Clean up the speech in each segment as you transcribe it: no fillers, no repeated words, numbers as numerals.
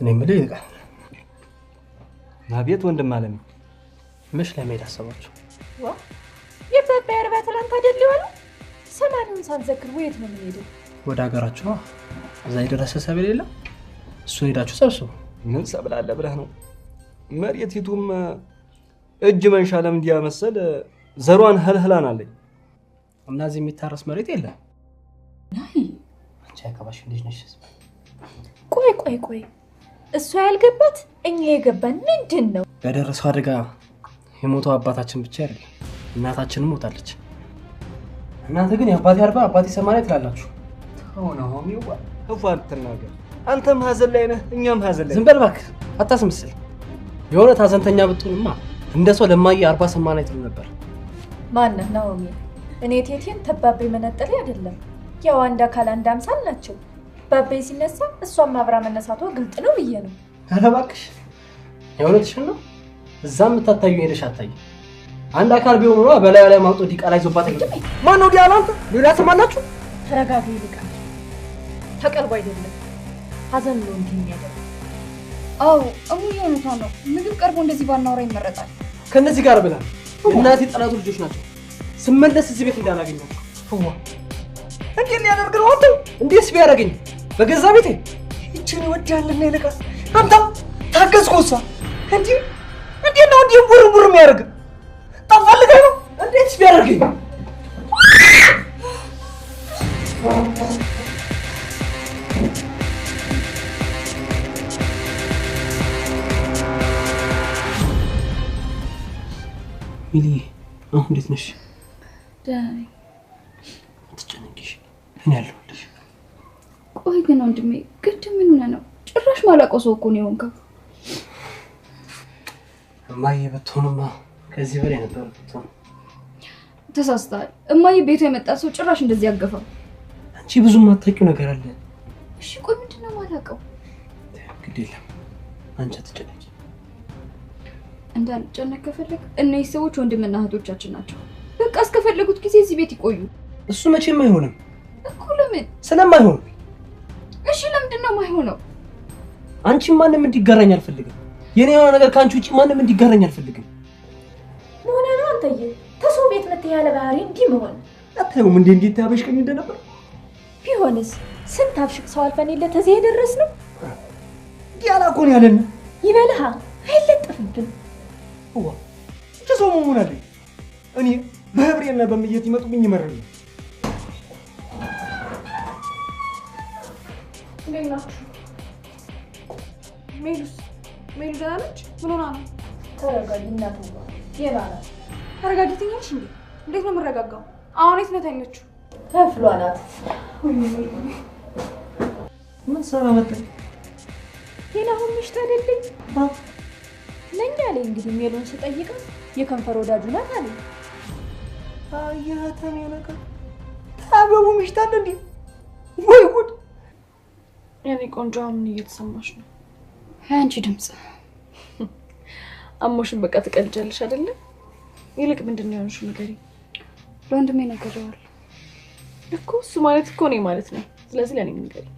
እኔ የምልህ ይልቃል ማቤት ወንድም አለም መች ለመሄድ አሰባችሁ? የባባ ያርባ ትላንት አይደል ይዋሉ ሰማኑን ሳንዘክር ወዴት ነው የምንሄደው? ወደ ሀገራችሁ ነው። እዛ የደረሰ ሰብል የለም። እሱን ሄዳችሁ ሰብስቡ። ምን ሰብል አለ ብለህ ነው? መሬቲቱም እጅ መንሻ ለምንዲያ መሰል ዘሯን ህልህላን አለኝ እና እዚህ የሚታረስ መሬት የለም። ናይ አንቺ ያከባሽ ልጅ ነሽ። ቆይ እሱ ያልገባት እኛ የገባን ምንድነው? በደረሰው አደጋ የሞተው አባታችን ብቻ አይደለም እናታችንም ሞታለች። እናንተ ግን የአባቴ 40 አባቴ 80 ትላላችሁ። ተው ሚዋ እንኳን ተናገር። አንተም ሀዘን ላይ ነህ እኛም ሀዘን ላይ። ዝም በል እባክህ አታስመስል። የሆነ ታዘንተኛ ብትሆንማ እንደሰው ለማየ 40 80 ትሉ ነበር። ማነህ ናኦሚ? እኔ ቴቴን ተባቤ መነጠል አይደለም። ያው አንድ አካል አንድ አምሳል ናቸው። ባቤ ሲነሳ እሷም አብራ መነሳቷ ግልጥ ነው ብዬ ነው። ኧረ እባክሽ የእውነትሽን ነው። እዛም ተታዩ ሄደሽ አታይ። አንድ አካል ቢሆን ነው በላይ ላይ ማውጣት ዲቃላ ይዞባት አይደለም። ማን ነው ዲያላንተ? ሌላ ሰማላችሁ? ተረጋጊ ይልቃል። ተቀልቦ አይደለም ሀዘን ነው እንዴ የሚያደርግ? አው እሙዬ ነው ነው ምግብ ቀርቦ እንደዚህ ባናወራ ይመረጣል። ከነዚህ ጋር ብላ እናቴ ጠላቱ ልጆች ናቸው። ስመለስ እዚህ ቤት እንዳላገኘው ፈዋ እንዴ ሊያደርግ ነው? አንተ እንዴስ ቢያደርገኝ በገዛ ቤቴ እቺን ወዲያለና ይልቃል። አንተ ታገዝኩሳ እንዴ ነው እንዴ ቡርቡር የሚያደርግ ተፈልገ ነው? እንዴስ ቢያደርገኝ ሚሊ አሁን እንዴት ነሽ? ዳይ አትጨነቂሽ እኔ አለሁልሽ። ቆይ ግን ወንድሜ ቅድም ምን ሆነ ነው? ጭራሽ ማላውቀው ሰው እኮ ነው የሆንከው። እማዬ ብትሆንማ ከዚህ በላይ ነበር ብትሆን። ተሳስተሃል። እማዬ ቤቱ የመጣ ሰው ጭራሽ እንደዚህ ያገፋው። አንቺ ብዙም አታውቂው ነገር አለ። እሺ ቆይ ምንድነው ማላውቀው? ግድ የለም አንቺ አትጨነቂ። እንዳልጨነቅ ከፈለክ እነዚህ ሰዎች ወንድምና እህቶቻችን ናቸው። በቃ እስከፈለጉት ጊዜ እዚህ ቤት ይቆዩ። እሱ መቼም አይሆንም እኮ ለምን? ስለማይሆን። እሺ ለምንድነው የማይሆነው? አንቺ ማንንም እንዲጋራኝ አልፈልግም። የኔ የሆነ ነገር ካንቺ ውጪ ማንንም እንዲጋራኝ አልፈልግም። ምን ነው አንተዬ? ተሰው ቤት መተህ ያለ ባህሪ እንዲህ መሆን አታዩም እንዴ እንዴት ታበሽከኝ እንደነበር? ቢሆንስ ስንት አብሽቅ ሰው አልፈንለት እዚህ የደረስነው። ያላቆን ያለን ይበልሃ አይለጥፍብን። ዋ ጀሶ ምን አለ? እኔ በህብሬና በመየት ይመጡብኝ ይመረኝ። እንዴናችሁ? ሜሉ ደህና ነች? ምን ሆና ነው? ተረጋጊ እናቱ የባላ ተረጋጊ ትኛለሽ እንዴ? እንዴት ነው የምረጋጋው? አሁን የት ነው ተኛችሁ? ከፍሏ ናት። ምን ሰራ መጣ? የናሁን ምሽት አይደለኝ ለኛ ላይ እንግዲህ ሜሉን ስጠይቃት የከንፈር ወዳጁ ናት አለ። አያተም የነገር ታበቡ ምሽት አለ እንዴ? ወይ ጉድ! የኔ ቆንጆ ምን እየተሰማሽ ነው? አንቺ ድምጽ አሞሽን በቃ ትቀልጃለሽ አይደለ? ይልቅ ምንድነው ያልሽው ንገሪኝ። ለወንድሜ ነገረዋል እኮ እሱ ማለት እኮ ነው ማለት ነው። ስለዚህ ለኔ ንገሪኝ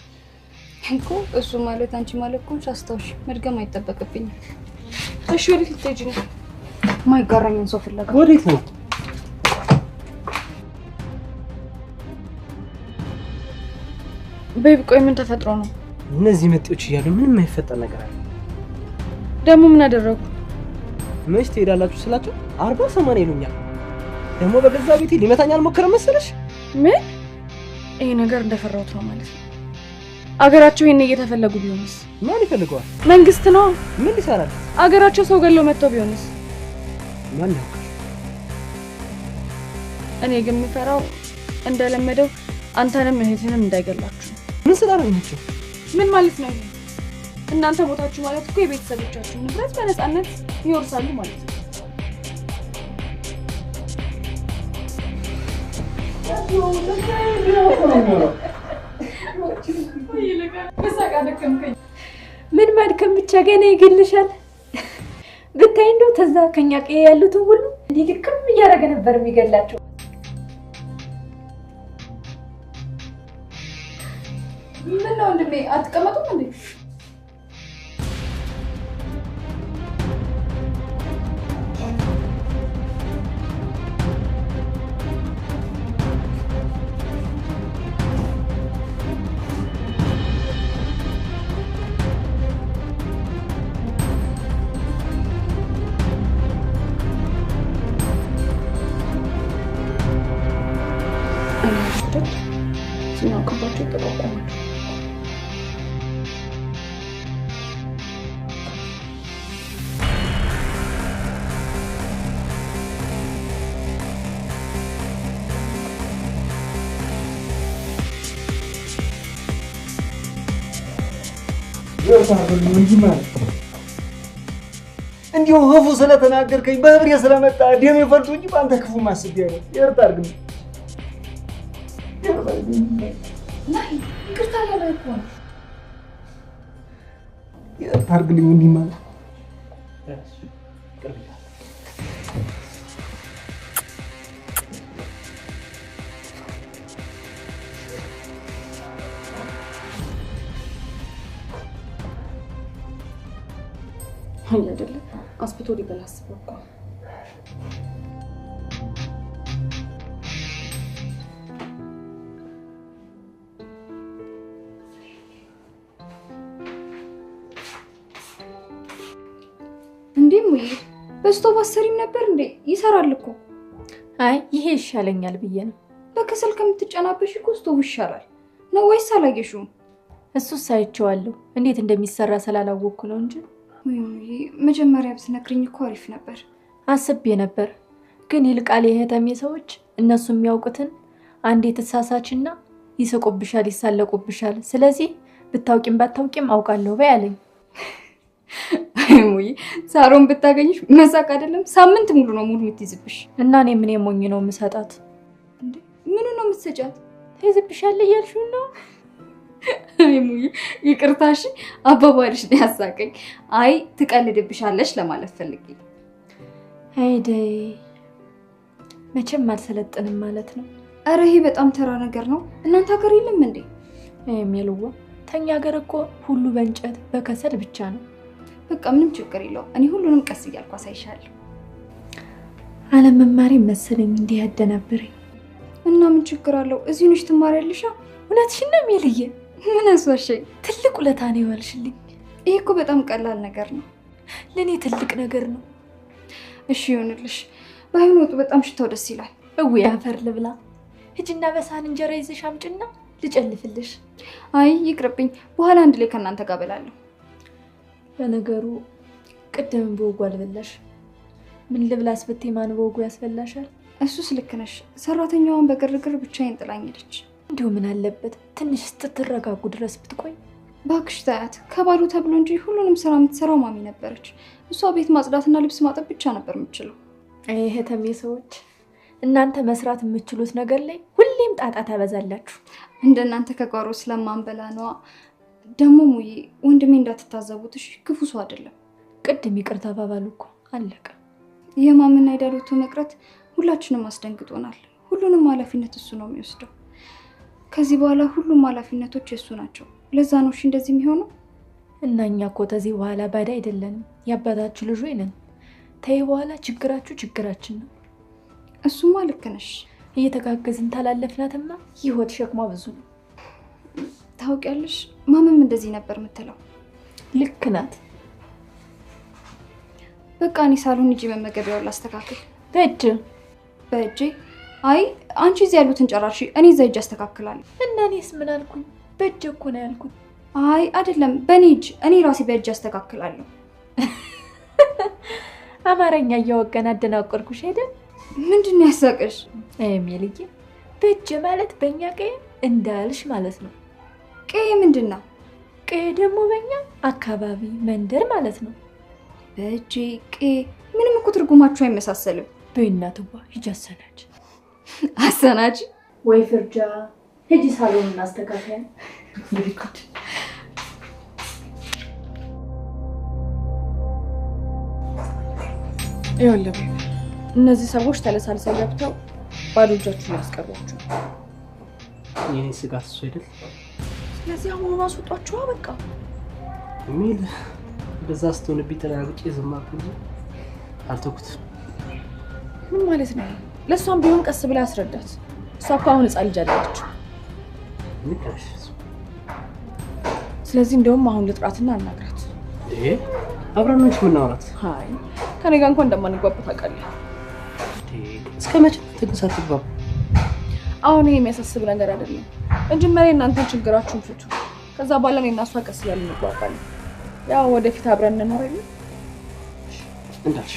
እኮ እሱ ማለት አንቺ ማለት ኮንሽ አስታውሽ መድገም አይጠበቅብኝም። እሺ ወዴት ልትሄጂ ነው? ማይጋራኝን ሰው ፍለጋ። ወዴት ነው? ቤቢ ቆይ ምን ተፈጥሮ ነው? እነዚህ መጤዎች እያሉ ምንም አይፈጠር ነገር አለ። ደግሞ ምን አደረጉ? መች ትሄዳላችሁ ስላችሁ 40 80 ይሉኛል። ደግሞ በገዛ ቤቴ ሊመታኝ አልሞከረም መሰለሽ? ምን? ይሄ ነገር እንደፈራሁት ነው ማለት ነው። አገራቸው ይሄን እየተፈለጉ ቢሆንስ? ማን ይፈልገዋል? መንግስት ነው። ምን ይሰራል? አገራቸው ሰው ገለው መጥተው ቢሆንስ? ማን ነው? እኔ ግን የምፈራው እንደለመደው አንተንም እህትንም እንዳይገላችሁ። ምን ስላደረጋችሁ? ምን ማለት ነው? እናንተ ሞታችሁ ማለት እኮ የቤተሰቦቻችሁ ንብረት በነፃነት ይወርሳሉ ማለት ነው። ምን ማድከም ብቻ ገና ይገልሻል። ብታይ እንደው ተዛ ከኛ ቀይ ያሉትን ሁሉ ሊልክም እያደረገ ነበር የሚገላቸው። ምን ነው ወንድሜ አትቀመጡም እንዴ? እንዲሁ ህፉ ስለተናገርከኝ በህብሬ ስለመጣ ደሜ ፈልቶ እንጂ በአንተ ክፉ ማስብ ያለ ይቅርታ አድርግልኝ። ይቅርታ ያላልኩ ነው። ይቅርታ አድርግልኝ እንዲህ ማለት አይደለ አስብቶ ሊበላ አስበው እኮ እንዴ ሙዬ በስቶቭ አሰሪም ነበር እንዴ? ይሰራል እኮ። አይ ይሄ ይሻለኛል ብዬ ነው። በከሰል ከምትጨናበሽ እኮ ስቶቭ ይሻላል ነው ወይስ አላየሽውም? እሱስ አይቼዋለሁ። እንዴት እንደሚሰራ ስላላወቅኩ ነው እንጂ ሙዬ መጀመሪያ ብትነግሪኝ እኮ አሪፍ ነበር። አስቤ ነበር፣ ግን ይልቃል የህተሜ ሰዎች እነሱ የሚያውቁትን አንዴ ተሳሳችና ይስቁብሻል፣ ይሳለቁብሻል። ስለዚህ ብታውቂም ባታውቂም አውቃለሁ በያለኝ። ሙዬ ሳሮን ብታገኝሽ መሳቅ አይደለም ሳምንት ሙሉ ነው ሙሉ የምትይዝብሽ። እና እኔ ምን የሞኝ ነው የምሰጣት? እንዴ ምን ነው የምትሰጫት? ትይዝብሻል እያልሽው ነው? አይ ሙዬ ይቅርታሽ አባባልሽ ነው ያሳቀኝ። አይ ትቀልድብሻለሽ ለማለት ፈልጌ። አይዴ መቼም አልሰለጥንም ማለት ነው። አረ ይሄ በጣም ተራ ነገር ነው። እናንተ ሀገር የለም እንዴ? የሚልዋ ተኛ ሀገር እኮ ሁሉ በእንጨት በከሰል ብቻ ነው። በቃ ምንም ችግር የለውም። እኔ ሁሉንም ቀስ እያልኩ አሳይሻለሁ። አለመማሪ መሰለኝ እንዲህ ያደናብረኝ። እና ምን ችግር አለው? እዚሁ ነሽ ትማሪያለሽ። እውነትሽን ነው የሚልዬ። ምን አስዋሸኝ? ትልቅ ውለታ ነው የዋልሽልኝ። ይሄ እኮ በጣም ቀላል ነገር ነው። ለኔ ትልቅ ነገር ነው። እሺ ይሁንልሽ። ባይሆን ወጡ በጣም ሽታው ደስ ይላል። እውይ አፈር ልብላ። ሂጂና በሳህን እንጀራ ይዘሽ አምጪና ልጨልፍልሽ። አይ ይቅርብኝ፣ በኋላ አንድ ላይ ከእናንተ ጋር በላለሁ። ለነገሩ ቅድም በወጉ አልበላሽ። ምን ልብላስ ብትይ ማን በወጉ ያስበላሻል? እሱስ ልክ ነሽ። ሰራተኛዋን በግርግር ብቻዬን ጥላኝ ሄደች። እንዲሁ ምን አለበት ትንሽ ስትረጋጉ ድረስ ብትቆይ። ባክሽ ታያት። ከባሉ ተብሎ እንጂ ሁሉንም ስራ የምትሰራው ማሚ ነበረች። እሷ ቤት ማጽዳትና ልብስ ማጠብ ብቻ ነበር የምትችለው። ይሄ ተሜ ሰዎች እናንተ መስራት የምትችሉት ነገር ላይ ሁሌም ጣጣ ታበዛላችሁ። እንደናንተ ከጓሮ ስለማንበላ ነዋ። ደግሞ ሙዬ ወንድሜ እንዳትታዘቡት እሺ፣ ክፉ ሰው አይደለም። ቅድም ይቅርታ ባባሉ እኮ አለቀ። የማምና አይዳሉት መቅረት ሁላችንም አስደንግጦናል። ሁሉንም ኃላፊነት እሱ ነው የሚወስደው። ከዚህ በኋላ ሁሉም ኃላፊነቶች የሱ ናቸው። ለዛ ነው እሺ እንደዚህ የሚሆነው። እና እኛ እኮ ከዚህ በኋላ ባዳ አይደለንም፣ ያባታችሁ ልጅ ነን። ተይ በኋላ ችግራችሁ ችግራችን ነው። እሱማ ልክ ነሽ። እየተጋገዝን ታላለፍናትማ ህይወት ሸክሟ ብዙ ነው። ታውቂያለሽ፣ ማመም እንደዚህ ነበር የምትለው። ልክ ናት። በቃ እኔ ሳሎን ሂጂ መመገቢያውን ላስተካክል። በእጄ አይ አንቺ እዚህ ያሉትን ጨራርሺ፣ እኔ እዛ ሂጅ አስተካክላለሁ። እና እኔስ ምን አልኩኝ? በእጄ እኮ ነው ያልኩት። አይ አይደለም በእኔ ሂጅ፣ እኔ ራሴ በእጄ አስተካክላለሁ። አማርኛ እያወቀን አደናቆርኩሽ አይደል? ምንድን ነው ያሳቀሽ? የሚልዬ በእጄ ማለት በእኛ ቀይ እንዳልሽ ማለት ነው። ቀይ ምንድን ነው? ቀይ ደግሞ በእኛ አካባቢ መንደር ማለት ነው። በእጄ ቀይ ምንም እኮ ትርጉማችሁ አይመሳሰልም። በእናትዋ ሂጅ አሰናጅ። አሰናጅ ወይ ፍርጃ። ሂጂ ሳሎን እናስተካክል። ይኸውልህ እነዚህ ሰዎች ተለሳልሰው ገብተው ባዶ እጃችሁን ያስቀሯችሁ። የኔ ስጋት እሱ አይደል? ስለዚህ አሁን ማስወጣችሁ በቃ ሚል በዛ ስትሆንብኝ ተናግጬ ዝም አልኩኝ። አልተውኩትም። ምን ማለት ነው? ለሷም ቢሆን ቀስ ብላ አስረዳት። እሷ እኮ አሁን ህፃን ልጅ አለች። ምንድነሽ? ስለዚህ እንደውም አሁን ልጥራትና አናግራት። አብረን ነው የምናወራት። አይ ከኔ ጋር እንኳን እንደማንግባባ ታውቃለህ። እስከ መቼ ትግሳትባው? አሁን ይሄ የሚያሳስብ ነገር አይደለም። መጀመሪያ እናንተን ችግራችሁን ፍቱ። ከዛ በኋላ እኔና እሷ ቀስ እያልን እንግባባለን። ያው ወደፊት አብረን እንኖራለን። እንዳልሽ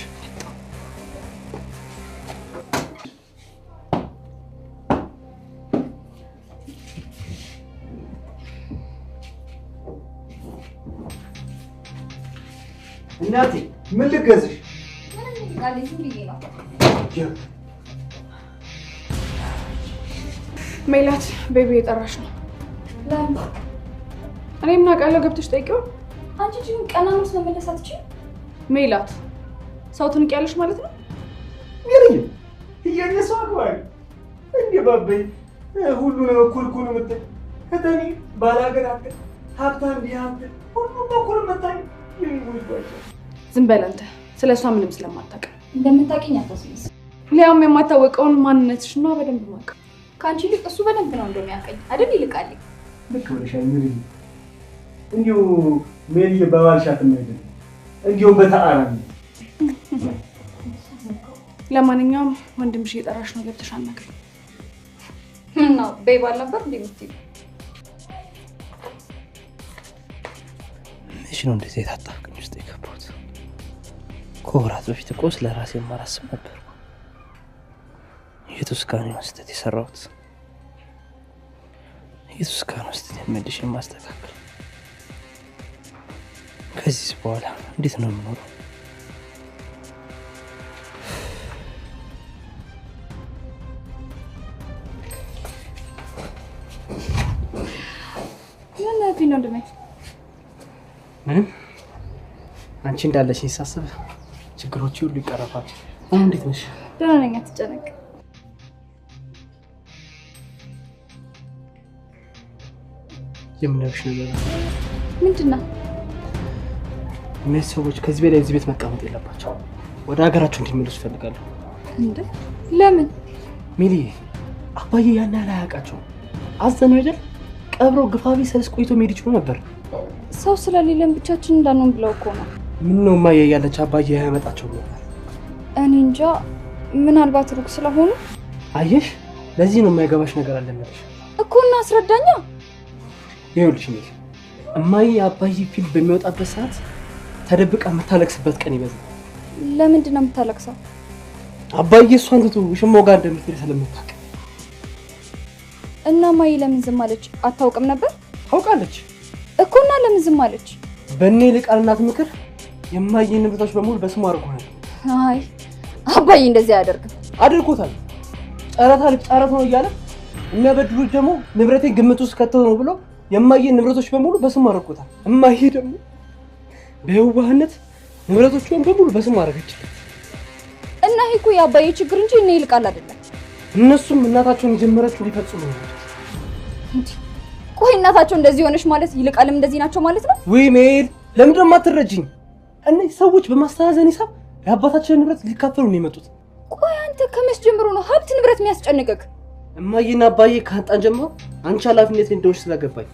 እናቴ ምን ልገዝሽ? ሜላት ቤቢ የጠራሽ ነው። ለምን? እኔ ምን አውቃለሁ? ገብተሽ ጠይቂው። አንቺ ጅን ቀና ነው መመለስ አትችይም? ሜላት ሰው ትንቂያለሽ ማለት ነው? ይሄ የነሰው አግባይ እንዴ ባበይ ሁሉንም እኩል መጣ ከተኔ ባላገር አለ ሀብታም ቢያንተ ሁሉም እኩል መጣኝ። ዝም በል አንተ። ስለሷ ምንም ስለማታውቅ እንደምታውቂኝ አታስመስል። ሊያውም የማታወቀውን ማንነትሽ ነው በደንብ ማውቅ። ከአንቺ ይልቅ እሱ በደንብ ነው እንደሚያውቀኝ አይደል? ይልቃል። ልክ ብለሻል ሜሪ። እንዲሁ ሜሪ በባልሻት አይደል? እንዲሁ በተአራሚ። ለማንኛውም ወንድምሽ እየጠራሽ ነው፣ ገብተሽ አናግሪው። ነው ቤቢ አልነበር እንዴ የምትይው? እሺ ነው እንደዚህ የታጣቀኝ ውስጥ የገባሁት። ከወራት በፊት እኮ ስለ ራሴ ማራስብ ነበር። የቱስካን ስህተት የሰራሁት የቱስካን ስህተት መልሼ ማስተካከል። ከዚህ በኋላ እንዴት ነው የምኖረው? ምን ነው እንደምን ምንም አንቺ እንዳለሽኝ ሳስብ ችግሮች ሁሉ ይቀርፋሉ። እንዴት ነሽ? ደህና ነኝ፣ አትጨነቅ። የምነግርሽ ነገር ምንድነው? እነዚህ ሰዎች ከዚህ በላይ እዚህ ቤት መቀመጥ የለባቸው። ወደ ሀገራቸው እንዲመለሱ እፈልጋለሁ። እንዴ ለምን? ሚሊ አባዬ ያን ያህል አያውቃቸውም። አዘነው አይደል? ቀብሮ ግፋቢ ሰልስ ቆይቶ መሄድ ይችሉ ነበር። ሰው ስለሌለን ብቻችን እንዳንሆን ብለው እኮ ነው። ምን ነው ማየ ያለች አባዬ ያመጣቸው ነበር። እኔ እንጃ፣ ምናልባት ሩቅ ስለሆኑ። አየሽ፣ ለዚህ ነው የማይገባሽ ነገር አለ ማለት እኮ። እና አስረዳኛ። ይኸውልሽ ሚሊ፣ እማዬ አባዬ ፊልም በሚወጣበት ሰዓት ተደብቃ የምታለቅስበት ቀን ይበዛል። ለምንድን ነው የምታለቅሰው? አባዬ እሷን ትቶ ሽሞ ጋር እንደምትሄድ ስለምታውቅ። እና ማይ ለምን ዝም አለች? አታውቅም ነበር? ታውቃለች እኮ። እና ለምን ዝም አለች? በእኔ ልቃል እናት ምክር የማዬ ንብረቶች በሙሉ በስሙ አድርጓል። አይ አባዬ እንደዚህ አያደርግም። አድርጎታል። ጨረታ ልጫረት ነው እያለ የሚያበድሉት ደግሞ ንብረቴ ግምት ውስጥ ከተው ነው ብሎ የማዬ ንብረቶች በሙሉ በስሙ አድርጎታል። እማዬ ደግሞ በየዋህነት ንብረቶቿን በሙሉ በስሙ አደረገችለት። እና ይሄ እኮ የአባዬ ችግር እንጂ እኔ ይልቃል አይደለም። እነሱም እናታቸውን የጀመረችው ሊፈጽሙ ነው። ቆይ እናታቸው እንደዚህ ሆነሽ ማለት ይልቃልም እንደዚህ ናቸው ማለት ነው? ወይ ሜል ለምንድን ነው የማትረጂኝ? እነዚህ ሰዎች በማስተዛዘን ሂሳብ የአባታችንን ንብረት ሊካፈሉ ነው የመጡት። ቆይ አንተ ከመቼ ጀምሮ ነው ሀብት ንብረት የሚያስጨንቅክ? እማዬና አባዬ ካጣን ጀምሮ አንቺ ኃላፊነት እንደሆነሽ ስለገባኝ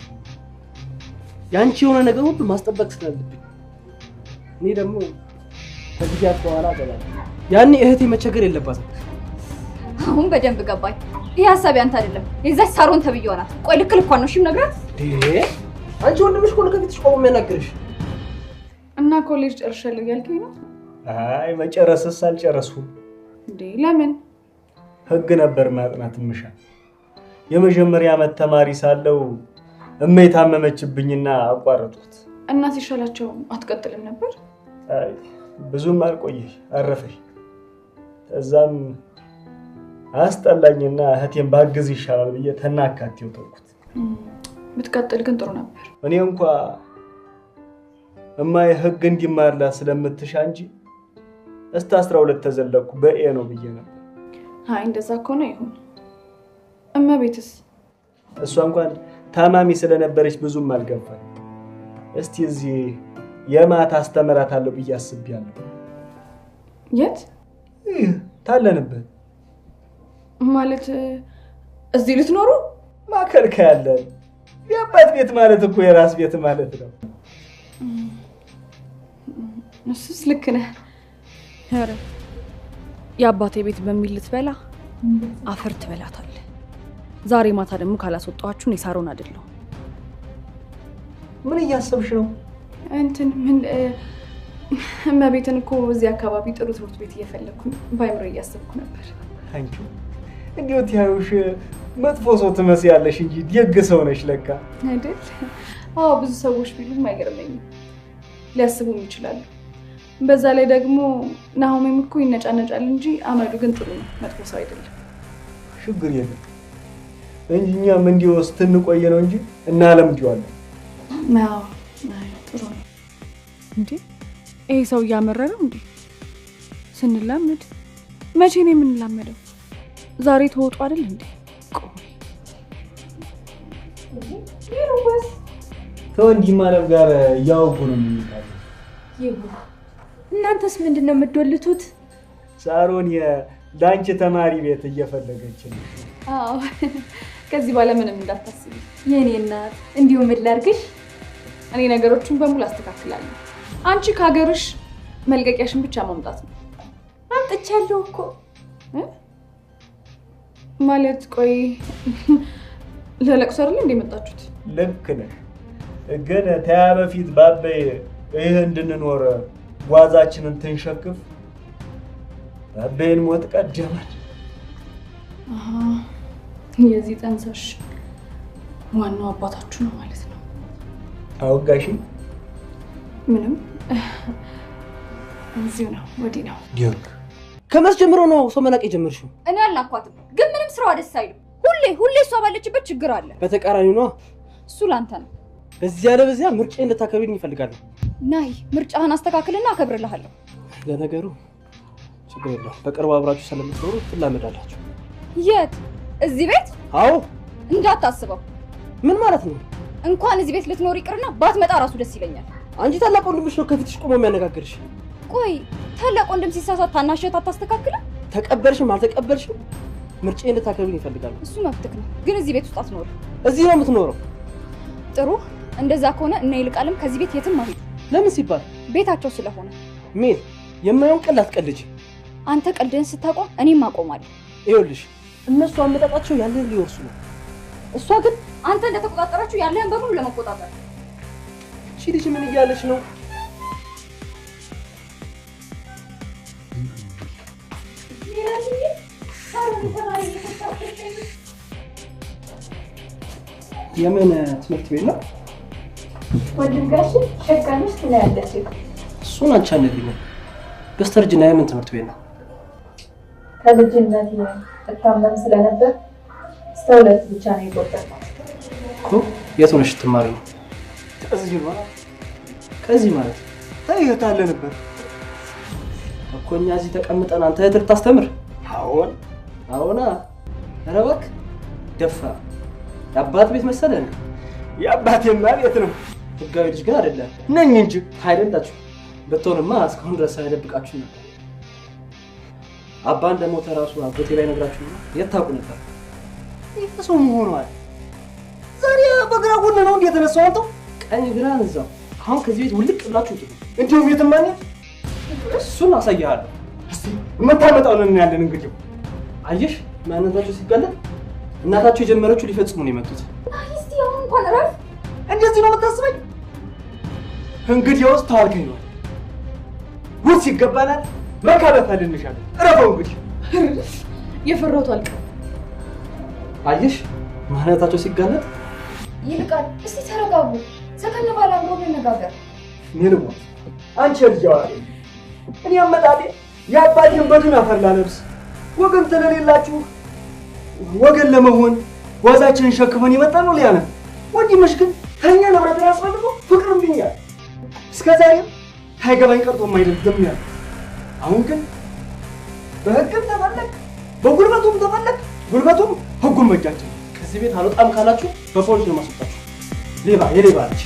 ያንቺ የሆነ ነገር ሁሉ ማስጠበቅ ስላለብኝ እኔ ደግሞ ከጊዜያት በኋላ አገባለሁ። ያኔ እህቴ መቸገር የለባትም። አሁን በደንብ ገባኝ። ይሄ ሀሳብ ያንተ አይደለም፣ የዛች ሳሮን ተብዬዋ ናት። ቆይ ልክ ልኳን ነው እሺም ነግራት። አንቺ ወንድምሽ እኮ ነው ከፊትሽ ቆሞ የሚያናግርሽ። እና ኮሌጅ ጨርሻለሁ እያልከኝ ነው? አይ መጨረስስ አልጨረስኩም። እንዴ ለምን? ህግ ነበር ማጥናት ምሻ። የመጀመሪያ ዓመት ተማሪ ሳለው እሜ ታመመችብኝና አቋረጥኩት። እና ሲሻላቸው አትቀጥልም ነበር? አይ ብዙም አልቆየሽ አረፈሽ። ከዛም አስጠላኝና እህቴን ባግዝ ይሻላል ብዬ ተናካቴው ተውኩት። ብትቀጥል ግን ጥሩ ነበር። እኔ እንኳን እማዬ ህግ እንዲማርላት ስለምትሻ እንጂ እስከ 12 ተዘለኩ በኤ ነው ብዬ ነበር። አይ እንደዛ ከሆነ ይሁን። እመቤትስ? እሷ እንኳን ታማሚ ስለነበረች ብዙም አልገፋኝ። እስቲ እዚህ የማታ አስተምራታለሁ ብዬ አስቤያለሁ። የት? ታለንበት ማለት እዚህ ልትኖሩ? ማከልከያ ያለን የአባት ቤት ማለት እኮ የራስ ቤት ማለት ነው። እሱስ ልክ ነህ። ኧረ የአባቴ ቤት በሚል ልትበላ አፈር ትበላታለህ። ዛሬ ማታ ደግሞ ካላስወጣኋችሁ እኔ ሳሮን አይደለሁ። ምን እያሰብሽ ነው? እንትን ምን እመቤትን እኮ እዚህ አካባቢ ጥሩ ትምህርት ቤት እየፈለኩኝ ባይምሮ እያሰብኩ ነበር። አንቺ እንዴት ያዩሽ መጥፎ ሰው ትመስያለሽ እንጂ ደግ ሰው ነሽ ለካ አይደል? አዎ ብዙ ሰዎች ቢሉም አይገርመኝም። ሊያስቡም ይችላሉ። በዛ ላይ ደግሞ ናሆሜም እኮ ይነጫነጫል እንጂ አመዱ ግን ጥሩ ነው፣ መጥፎ ሰው አይደለም። ችግር የለም እንጂ እኛም እንዲሁ ስትንቆይ ነው እንጂ እናለምጂዋለን። አዎ ጥሩ ነው። እንዴ ይሄ ሰው እያመረረው እንዴ? ስንላመድ መቼ ነው የምንላመደው? ዛሬ ተወጡ አይደል እንዴ? ከወንዲ ማለፍ ጋር እያወጉ ነው የሚባለው። እናንተስ ምንድን ነው የምትዶልቱት? ሳሮን የዳንቺ ተማሪ ቤት እየፈለገች ነው። አዎ ከዚህ በኋላ ምንም እንዳታስቢ የኔ እናት። እንዲሁ ምን ላድርግሽ? እኔ ነገሮችን በሙሉ አስተካክላለሁ። አንቺ ከሀገርሽ መልቀቂያሽን ብቻ ማምጣት ነው። አምጥቻለሁ እኮ ማለት። ቆይ ለለቅሶ አይደል እንደ መጣችሁት? ልክ ነሽ። ግን ተያ በፊት ባበይ ይህ እንድንኖር ጓዛችንን ትንሸክፍ ባበይን ሞት ቀደማል። የዚህ ጠንሳሽ ዋናው አባታችሁ ነው ማለት ነው። አወጋሽ? ምንም እዚሁ ነው፣ ወዲህ ነው። ዲዮክ ከመስ ጀምሮ ነው ሰው መናቅ የጀመርሽው? እኔ አላኳትም፣ ግን ምንም ስራው ደስ አይልም። ሁሌ እሷ ባለችበት ችግር አለ። በተቃራኒው ነው። እሱ ላንተ ነው። በዚያ ለበዚያ ምርጫ እንድታከብሪኝ ይፈልጋለሁ። ናይ ምርጫህን አስተካክልና አከብርልሃለሁ። ለነገሩ ችግር የለውም። በቅርቡ አብራችሁ ስለምትኖሩ ትላመዳላችሁ። የት? እዚህ ቤት? አዎ። እንዳታስበው። ምን ማለት ነው? እንኳን እዚህ ቤት ልትኖር ይቅርና ባትመጣ ራሱ ደስ ይለኛል። አንቺ ታላቅ ወንድምሽ ነው ከፊትሽ ቆሞ የሚያነጋግርሽ። ቆይ ታላቅ ወንድም ሲሳሳት ታናሽት አታስተካክልም? ተቀበልሽም አልተቀበልሽም ምርጫዬን እንድታከብሪኝ ይፈልጋለሁ። እሱ መብትህ ነው፣ ግን እዚህ ቤት ውስጥ አትኖርም። እዚህ ነው የምትኖረው። ጥሩ፣ እንደዛ ከሆነ እነ ይልቃልም ከዚህ ቤት የትም አይሄዱ። ለምን ሲባል? ቤታቸው ስለሆነ። ሜል የማይሆን ቀልድ አትቀልጂ። አንተ ቀልድህን ስታቆም እኔም አቆማለሁ። ይኸውልሽ እነሱ አመጣጣቸው ያለህን ሊወርሱ ነው። እሷ ግን አንተ እንደተቆጣጠራችሁ ያለህን በሙሉ ለመቆጣጠር። እሺ ልጅ ምን እያለች ነው? የምን ትምህርት ቤት ነው? ወንድም ጋሽ ሸጋነሽ ትላለች። እሱን አንቺ አልነግሪኝም። በስተርጅና የምን ትምህርት ቤት ነው? ከልጅነት እታመም ስለነበር እስከ 2 ብቻ ነው የቆጠርኩት እኮ። የት ሆነሽ ትማሪ ነው? ከዚህ ማለት ታየት አለ ነበር እኮ እኛ እዚህ ተቀምጠን አንተ እህት ልታስተምር። አዎና ኧረ እባክህ ደፋ። የአባት ቤት መሰለህ እንዴ? የአባቴማ ቤት ነው። ህጋዊ ልጅ ግን አይደለም ነኝ እንጂ አይደላችሁ። ብትሆንማ እስካሁን ድረስ አይደብቃችሁ ነበር። አባ እንደሞተ ራሱ አጎቴ ላይ ነግራችሁ የት ታውቁ ነበር? ሰው ሆኗል። ዛሬ በግራ ጎን ነው እንዴ የተነሳው? አንተው ቀኝ ግራን እዛው። አሁን ከዚህ ቤት ውልቅ ብላችሁ ውጡ። እንዲሁም የትማኝ እሱን አሳያለሁ። እስቲ የምታመጣው ነው ያለን። እንግዲህ አየሽ ማንነታቸው ሲጋለጥ እናታቸው የጀመረችው ሊፈጽሙ ነው የመጡት። እስቲ አሁን እንኳን እረፍ። እንደዚህ ነው የምታስበኝ? እንግዲህ ውስጥ ታዋልከኝ ነው ውስ ይገባናል። መካበፍ አልንሻለሁ። እረፈው እንግዲህ የፈራሁት አልቀ አየሽ ማንነታቸው ሲጋለጥ። ይልቃል፣ እስቲ ተረጋጉ። ሰከን ባለ አምሮ እንነጋገር። ምንም አንቺ ልጅዋ እኔ አመጣጤ የአባቴን በዱን አፈላ ነብስ ወገን ስለሌላችሁ ወገን ለመሆን ጓዛችንን ሸክመን የመጣን ነው ሊያነ ወንድምሽ ግን ከኛ ንብረት ያስፈልጎ ፍቅርም ብኛል። እስከዛሬም ታይገባኝ ቀርቶ የማይደለም ያለ አሁን ግን በህግም ተፈለግ በጉልበቱም ተፈለግ ጉልበቱም ህጉም በእጃችን። ከዚህ ቤት አልወጣም ካላችሁ በፖሊስ ነው ማስወጣችሁ። ሌባ የሌባ ልጅ